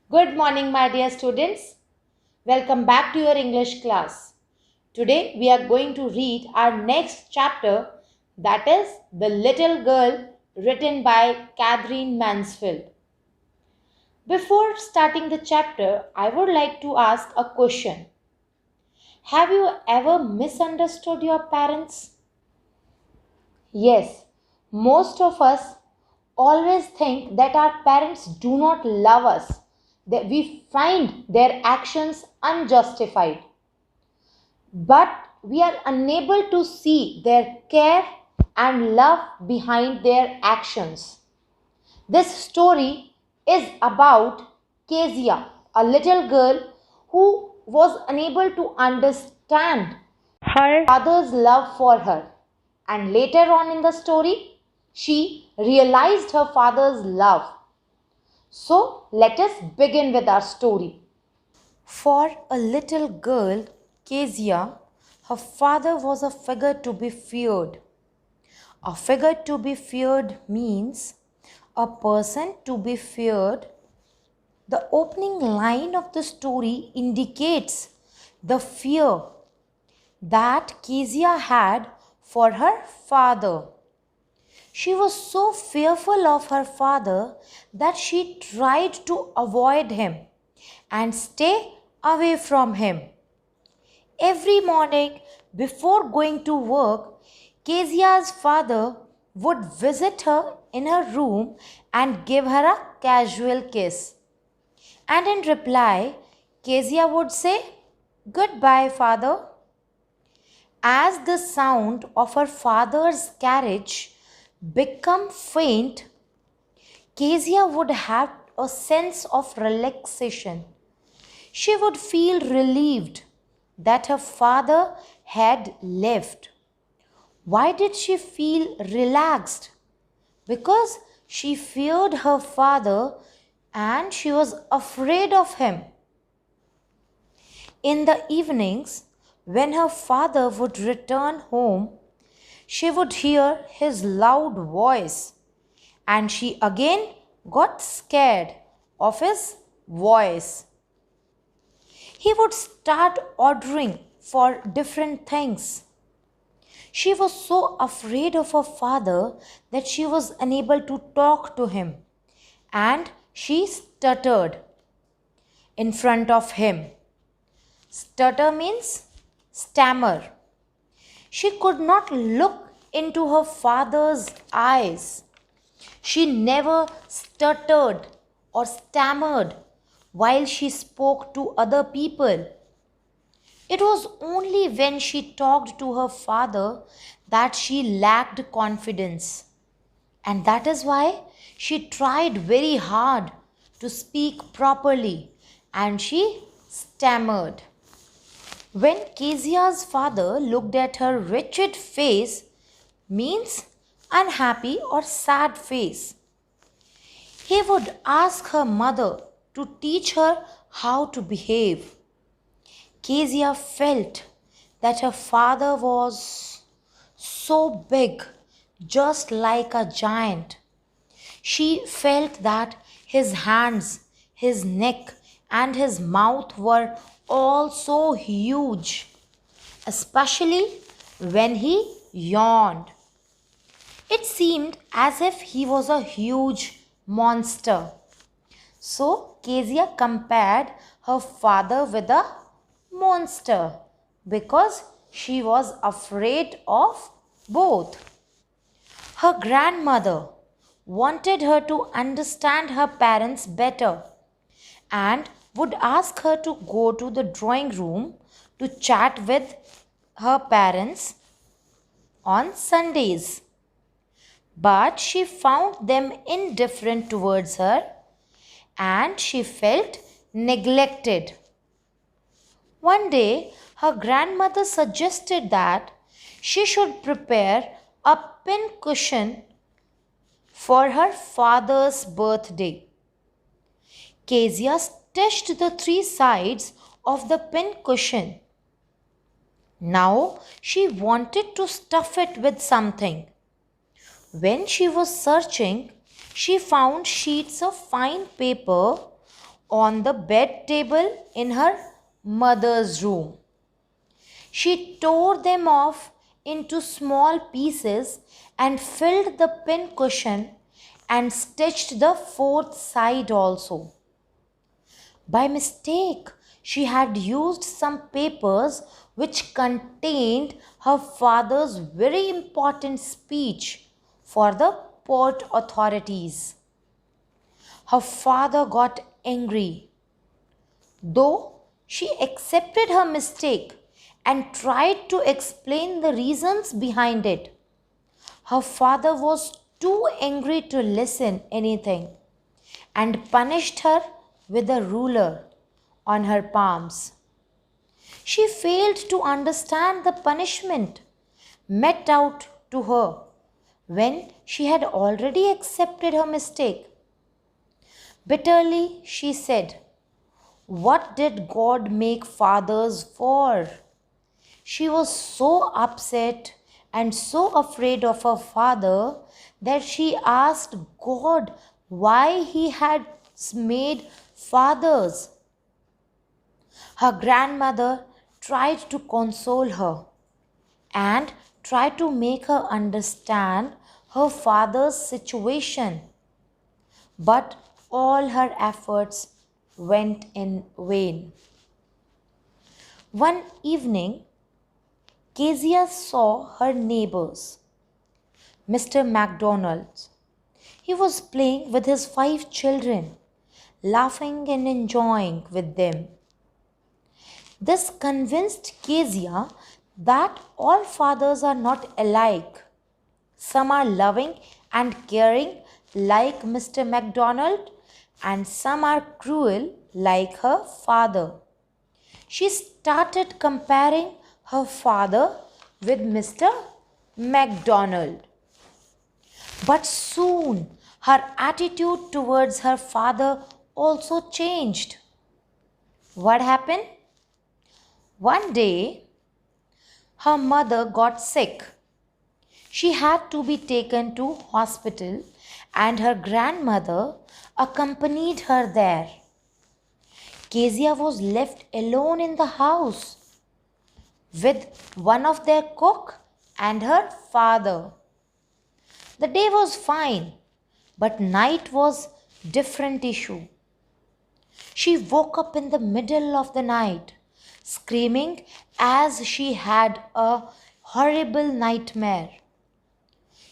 Good morning, my dear students. Welcome back to your English class. Today we are going to read our next chapter, that is The Little Girl, written by Catherine Mansfield. Before starting the chapter, I would like to ask a question. Have you ever misunderstood your parents? Yes, most of us always think that our parents do not love us, that we find their actions unjustified, but we are unable to see their care and love behind their actions. This story is about Kezia, a little girl who was unable to understand her father's love for her. And later on in the story, she realized her father's love. So let us begin with our story. For a little girl, Kezia, her father was a figure to be feared. A figure to be feared means a person to be feared. The opening line of the story indicates the fear that Kezia had for her father. She was so fearful of her father that she tried to avoid him and stay away from him. Every morning before going to work, Kezia's father would visit her in her room and give her a casual kiss. And in reply, Kezia would say, "Goodbye, father." As the sound of her father's carriage became faint, Kezia would have a sense of relaxation. She would feel relieved that her father had left. Why did she feel relaxed? Because she feared her father and she was afraid of him. In the evenings, when her father would return home, she would hear his loud voice and she again got scared of his voice. He would start ordering for different things. She was so afraid of her father that she was unable to talk to him and she stuttered in front of him. Stutter means stammer. She could not look into her father's eyes. She never stuttered or stammered while she spoke to other people. It was only when she talked to her father that she lacked confidence. And that is why she tried very hard to speak properly and she stammered. When Kezia's father looked at her wretched face, means unhappy or sad face, he would ask her mother to teach her how to behave. Kezia felt that her father was so big, just like a giant. She felt that his hands, his neck, and his mouth were all so huge, especially when he yawned. It seemed as if he was a huge monster. So Kezia compared her father with a monster because she was afraid of both. Her grandmother wanted her to understand her parents better and would ask her to go to the drawing room to chat with her parents on Sundays. But she found them indifferent towards her and she felt neglected. One day, her grandmother suggested that she should prepare a pin cushion for her father's birthday. Kezia stitched the three sides of the pin cushion. Now she wanted to stuff it with something. When she was searching, she found sheets of fine paper on the bed table in her mother's room. She tore them off into small pieces and filled the pin cushion and stitched the fourth side also. By mistake, she had used some papers which contained her father's very important speech for the port authorities. Her father got angry, though she accepted her mistake and tried to explain the reasons behind it. Her father was too angry to listen anything and punished her with a ruler on her palms. She failed to understand the punishment met out to her when she had already accepted her mistake. Bitterly, she said, "What did God make fathers for?" She was so upset and so afraid of her father that she asked God why he had made fathers. Her grandmother tried to console her and tried to make her understand her father's situation, but all her efforts went in vain. One evening, Kezia saw her neighbors, Mr. MacDonald. He was playing with his 5 children, laughing and enjoying with them. This convinced Kezia that all fathers are not alike. Some are loving and caring like Mr. MacDonald, and some are cruel like her father. She started comparing her father with Mr. MacDonald. But soon her attitude towards her father also changed. What happened? One day, her mother got sick. She had to be taken to hospital and her grandmother accompanied her there. Kezia was left alone in the house with one of their cook and her father. The day was fine, but night was different issue. She woke up in the middle of the night, screaming as she had a horrible nightmare.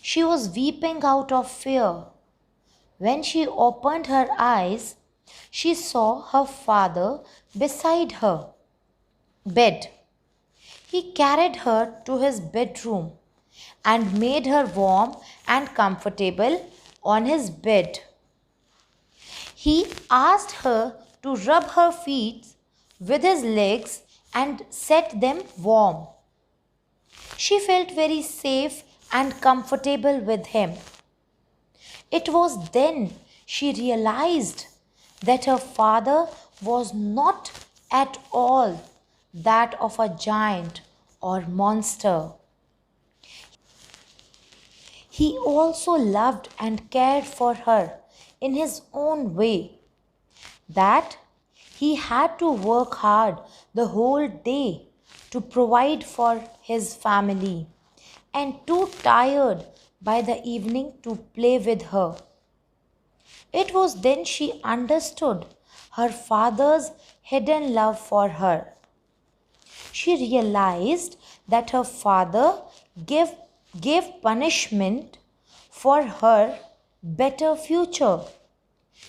She was weeping out of fear. When she opened her eyes, she saw her father beside her bed. He carried her to his bedroom and made her warm and comfortable on his bed. He asked her to rub her feet with his legs and set them warm. She felt very safe and comfortable with him. It was then she realized that her father was not at all that of a giant or monster. He also loved and cared for her in his own way. That he had to work hard the whole day to provide for his family and too tired by the evening to play with her. It was then she understood her father's hidden love for her. She realized that her father gave punishment for her better future.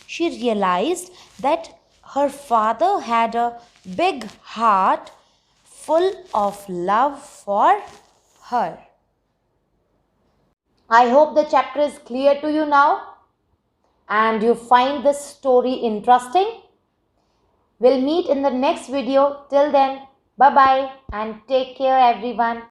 She realized that her father had a big heart full of love for her. I hope the chapter is clear to you now and you find this story interesting. We'll meet in the next video. Till then, bye bye and take care everyone.